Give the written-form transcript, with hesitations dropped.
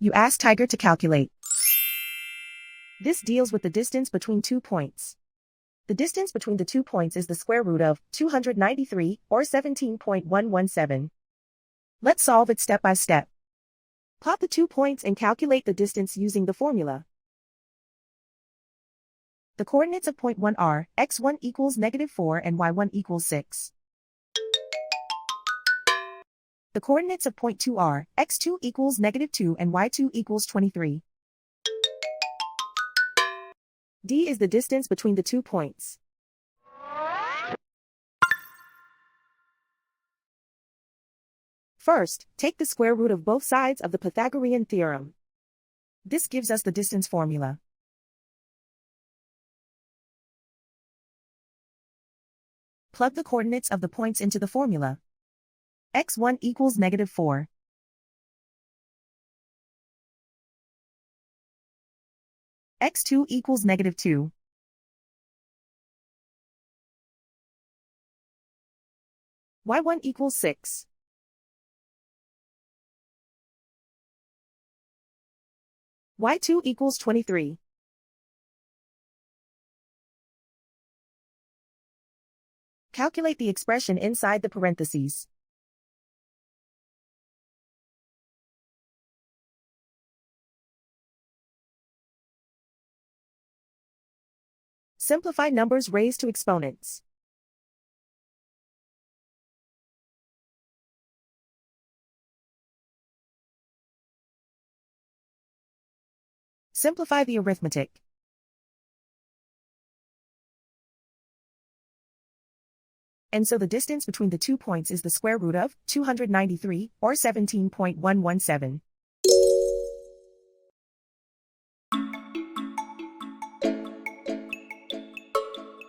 You ask Tiger to calculate. This deals with the distance between 2 points. The distance between the 2 points is the square root of 293, or 17.117. Let's solve it step by step. Plot the 2 points and calculate the distance using the formula. The coordinates of point 1 are x1 equals -4 and y1 equals 6. The coordinates of point 2 are x2 equals -2 and y2 equals 23. D is the distance between the 2 points. First, take the square root of both sides of the Pythagorean theorem. This gives us the distance formula. Plug the coordinates of the points into the formula. x1 equals -4. x2 equals -2. y1 equals 6. y2 equals 23. Calculate the expression inside the parentheses. Simplify numbers raised to exponents. Simplify the arithmetic. And so the distance between the 2 points is the square root of 293, or 17.117.